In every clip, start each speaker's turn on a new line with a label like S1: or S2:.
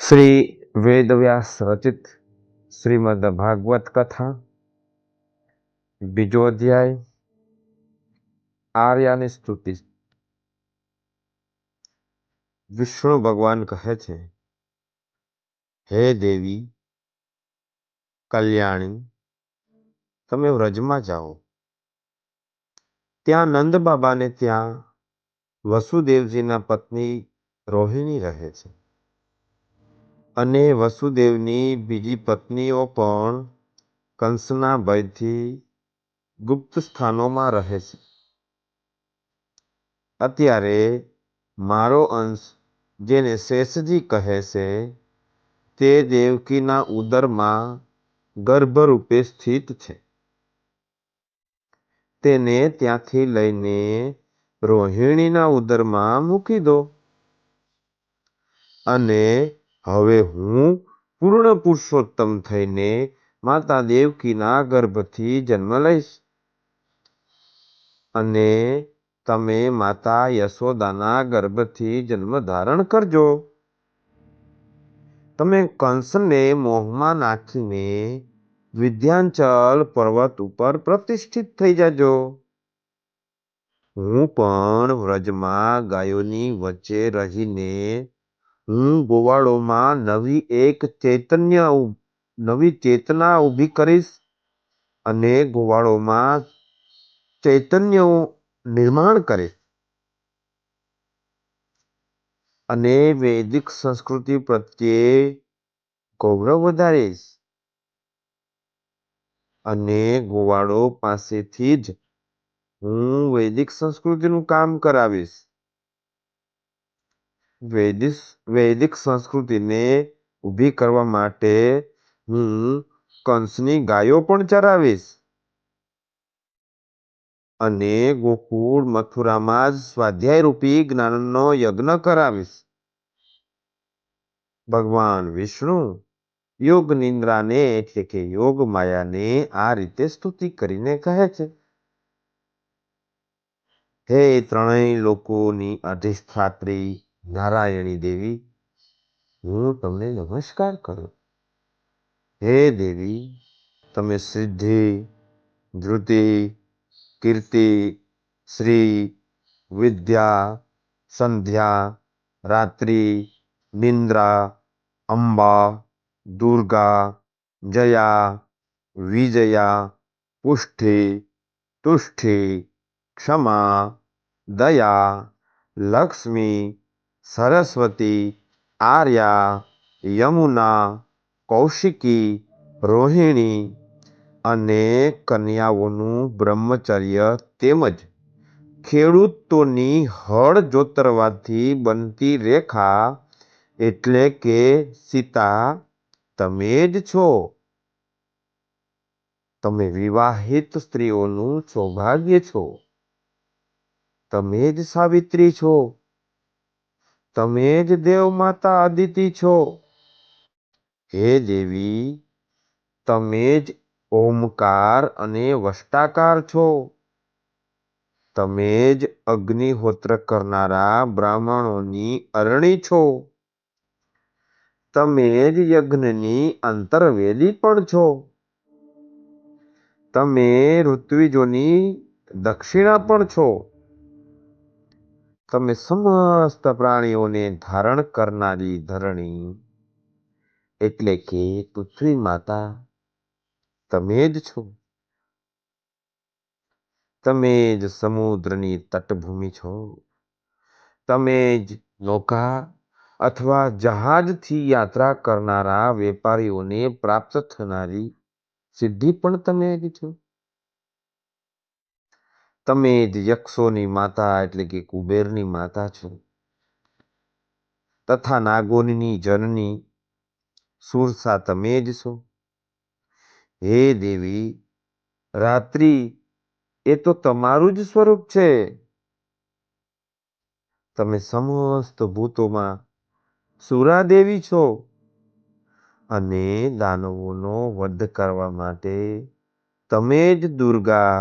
S1: શ્રી વેદવ્યાસ રચિત શ્રીમદ ભાગવત કથા બીજો અધ્યાય આર્યાની સ્તુતિ। વિષ્ણુ ભગવાન કહે છે, હે દેવી કલ્યાણી, તમે વ્રજમાં જાઓ। ત્યાં નંદ બાબાને ત્યાં વસુદેવજીના પત્ની રોહિણી રહે છે અને વસુદેવની બીજી પત્નીઓ પણ કંસના ભયથી ગુપ્ત સ્થાનોમાં રહે છે। અત્યારે મારો અંશ, જેને શેષજી કહે છે, તે દેવકીના ઉદરમાં ગર્ભરૂપે સ્થિત છે। તેને ત્યાંથી લઈને રોહિણીના ઉદરમાં મૂકી દો અને હવે હું પૂર્ણ પુરુષોત્તમ થઈને માતા દેવકીના ગર્ભથી જન્મ લઈશ અને તમે માતા યશોદાના ગર્ભથી જન્મ ધારણ કરજો। તમે કંસને મોહમાં નાખીને વિંધ્યાચલ પર્વત ઉપર પ્રતિષ્ઠિત થઈ જાજો। હું પણ વ્રજમાં ગાયોની વચ્ચે રહીને હું ગોવાળોમાં નવી ચેતના ઊભી કરીશ અને ગોવાળોમાં ચૈતન્ય નિર્માણ કરીશ અને વૈદિક સંસ્કૃતિ પ્રત્યે ગૌરવ વધારીશ અને ગોવાળો પાસેથી જ હું વૈદિક સંસ્કૃતિનું કામ કરાવીશ। વૈદિક સંસ્કૃતિને ઊભી કરવા માટે હું કંસની ગાયો પણ ચરાવીશ અને ગોકુળ મથુરામાં જ સ્વાધ્યાયરૂપી જ્ઞાનનો યજ્ઞ કરાવીશ। ભગવાન વિષ્ણુ યોગ નિદ્રાને એટલે કે યોગ માયાને આ રીતે સ્તુતિ કરીને કહે છે, હે ત્રણેય લોકોની અધિષ્ઠાત્રી નારાયણી દેવી, હું તમને નમસ્કાર કરું। હે દેવી, તમે સિદ્ધિ, ધૃતિ, કીર્તિ, શ્રી, વિદ્યા, સંધ્યા, રાત્રિ, નિદ્રા, અંબા, દુર્ગા, જયા, વિજયા, પુષ્ટિ, તુષ્ટિ, ક્ષમા, દયા, લક્ષ્મી, સરસ્વતી, આર્યા, યમુના, કૌશિકી, રોહિણી અને કન્યાઓનું બ્રહ્મચર્ય તેમજ ખેડૂતોની હળ જોતરવાથી બનતી રેખા એટલે કે સીતા તમે જ છો। તમે વિવાહિત સ્ત્રીઓનું સૌભાગ્ય છો। તમે જ સાવિત્રી છો। તમે જ દેવમાતા અદિતિ છો। હે દેવી, તમે જ ઓમકાર અને વષ્ટાકાર છો। તમે જ અગ્નિહોત્ર કરનારા બ્રાહ્મણોની અરણી છો। તમે જ યજ્ઞની અંતર્વેદી પણ છો। તમે ઋત્વિજોની દક્ષિણા પણ છો। તમે સમસ્ત પ્રાણીઓને ધારણ કરનારી ધરણી એટલે કે પૃથ્વી માતા તમે જ છો। તમે જ સમુદ્રની તટભૂમિ છો। તમે જ નૌકા અથવા જહાજથી યાત્રા કરનારા વેપારીઓને પ્રાપ્ત થનારી સિદ્ધિ પણ તમે જ છો। તમે જ યક્ષોની માતા એટલે કે કુબેરની માતા છો તથા નાગોની જનની સુરસા તમે જ છો। હે દેવી, રાત્રિ એ તો તમારું જ સ્વરૂપ છે। તમે સમસ્ત ભૂતોમાં સુરાદેવી છો અને દાનવોનો વધ કરવા માટે તમે જ દુર્ગા,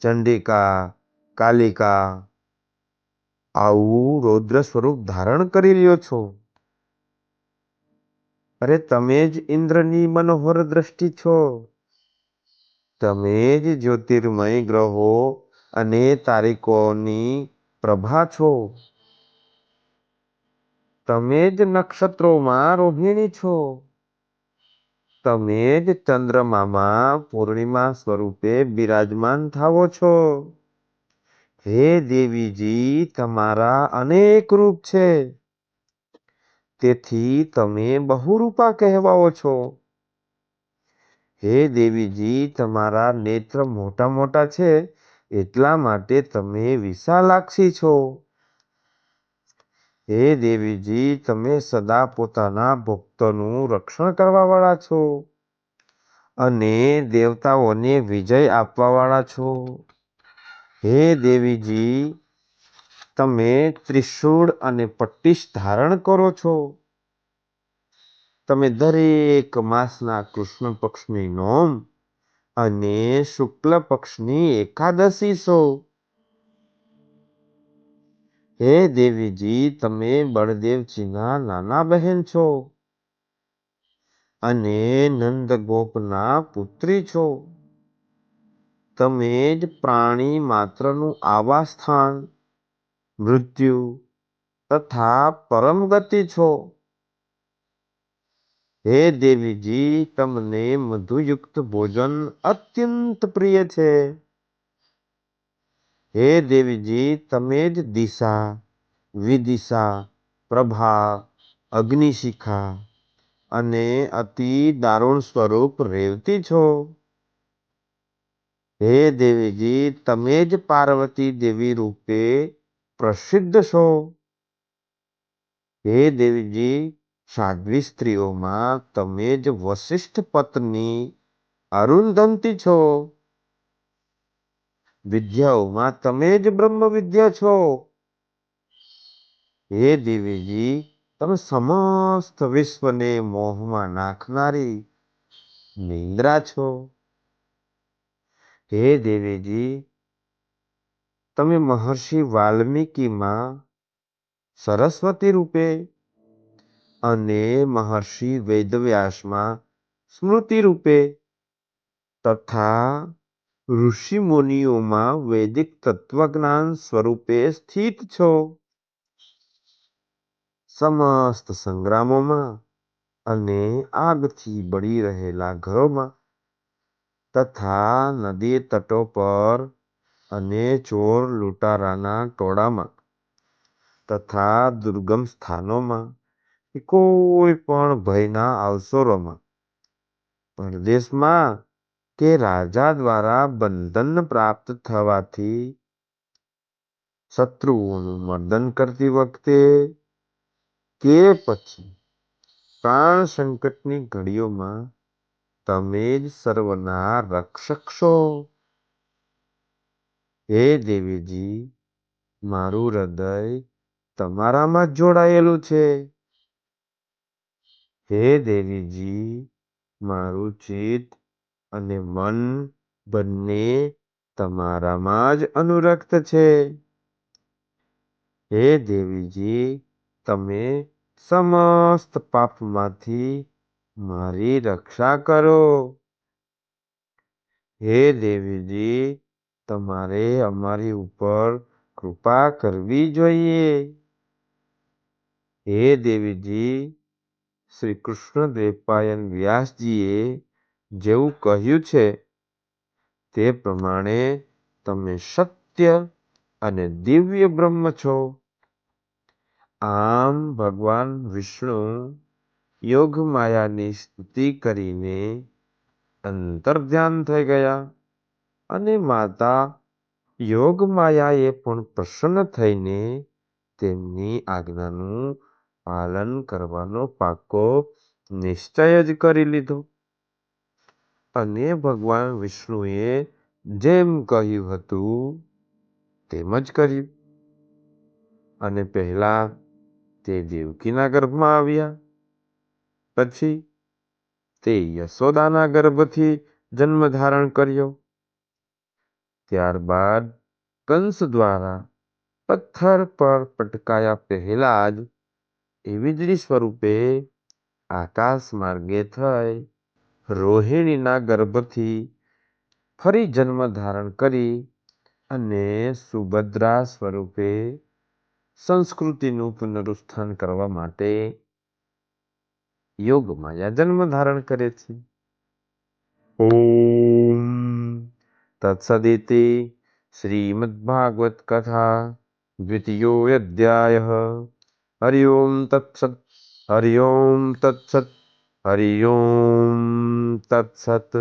S1: ચંડિકા, કાલિકા આવું રૌદ્ર સ્વરૂપ ધારણ કરી લ્યો છો। અરે તમે જ ઇન્દ્રની મનોહર દ્રષ્ટિ છો. તમે જ જ્યોતિર્મય ગ્રહો અને તારીખોની પ્રભા છો. તમે જ નક્ષત્રોમાં રોહિણી છો. તમે જ ચંદ્રમામાં પૂર્ણિમા સ્વરૂપે બિરાજમાન થાવો છો. હે દેવીજી, તમારા અનેક રૂપ છે, તેથી તમે બહુરૂપા કહેવાઓ છો. હે દેવીજી, તમારા નેત્ર મોટા મોટા છે, એટલા માટે તમે વિશાલાક્ષી છો. હે દેવીજી, તમે સદા પોતાના ભક્તોનું રક્ષણ કરવા વાળા છો અને દેવતાઓને વિજય આપવા વાળા છો. હે દેવીજી, તમે ત્રિશૂળ અને પટ્ટીશ ધારણ કરો છો. તમે દરેક માસના કૃષ્ણ પક્ષની નોમ અને શુક્લ પક્ષની એકાદશી છો. હે દેવીજી, તમે બળદેવજીના નાના બહેન છો અને નંદગોપના પુત્રી છો. તમે જ પ્રાણી માત્રનું આવાસ સ્થાન, મૃત્યુ તથા પરમ ગતિ છો. હે દેવીજી, તમને મધુયુક્ત ભોજન અત્યંત પ્રિય છે. હે દેવીજી, તમે જ દિશા, વિદિશા, પ્રભા, અગ્નિશિખા અને અતિ દારૂણ સ્વરૂપ રેવતી છો. હે દેવીજી, તમે જ પાર્વતી દેવી રૂપે પ્રસિદ્ધ છો. હે દેવીજી, સાધ્વી સ્ત્રીઓમાં તમે જ વશિષ્ઠ પત્ની અરુંધમતી છો. વિદ્યાઓમાં તમે જ બ્રહ્મ વિદ્યા છો. હે દેવીજી, તમે સમસ્ત વિશ્વને મોહમાં નાખનારી નિંદ્રા છો. હે દેવીજી, તમે મહર્ષિ વાલ્મીકીમાં સરસ્વતી રૂપે અને મહર્ષિ વેદવ્યાસમાં સ્મૃતિ રૂપે તથા ઋષિ મુનિઓમાં વૈદિક તત્વજ્ઞાન સ્વરૂપે સ્થિત છો. સમસ્ત સંગ્રામોમાં અને આગથી બળી રહેલા ઘરોમાં તથા નદી તટો પર અને ચોર લૂંટારાના ટોળામાં તથા દુર્ગમ સ્થાનોમાં કે કોઈ પણ ભયના અવસરોમાં, પરદેશમાં કે રાજા દ્વારા બંધન પ્રાપ્ત થવાથી, શત્રુઓનું મર્દન કરતી વખતે કે પછી પ્રાણ સંકટની ઘડીઓમાં તમે જ સર્વના રક્ષક છો. હે દેવીજી, મારું હૃદય તમારામાં જ જોડાયેલું છે. હે દેવીજી, મારું ચિત્ત અને મન બંને તમારામાં જ અનુરક્ત છે. હે દેવીજી, તમે સમસ્ત પાપમાંથી મારી રક્ષા કરો. હે દેવીજી, તમારે અમારી ઉપર કૃપા કરવી જોઈએ. હે દેવીજી, શ્રી કૃષ્ણ દ્વૈપાયન વ્યાસજીએ જેવું કહ્યું છે તે પ્રમાણે તમે સત્ય અને દિવ્ય બ્રહ્મ છો. આમ ભગવાન વિષ્ણુ યોગ માયાની સ્તુતિ કરીને અંતર્ધ્યાન થઈ ગયા અને માતા યોગ માયાએ પણ પ્રસન્ન થઈને તેમની આજ્ઞાનું પાલન કરવાનો પાકો નિશ્ચય જ કરી લીધો અને ભગવાન વિષ્ણુએ જેમ કહ્યું હતું તેમ જ કર્યું અને પહેલા તે દેવકીના ગર્ભમાં આવ્યા, પછી તે યશોદાના ગર્ભથી જન્મ ધારણ કર્યો, ત્યારબાદ કંસ દ્વારા પથ્થર પર પટકાયા પહેલા જ એ વીજળી સ્વરૂપે આકાશ માર્ગે થઈ રોહિણીના ગર્ભથી ફરી જન્મ ધારણ કરી અને સુભદ્રા સ્વરૂપે સંસ્કૃતિનું પુનરુત્થાન કરવા માટે યોગમાયા જન્મ ધારણ કરે છે. ઓમ તત્સદિતિ શ્રીમદ્ભાગવત કથા દ્વિતીયોऽધ્યાયઃ. હરિ ઓમ તત્સત. હરિ ઓમ તત્સત. હરિ ઓમ તત્સત.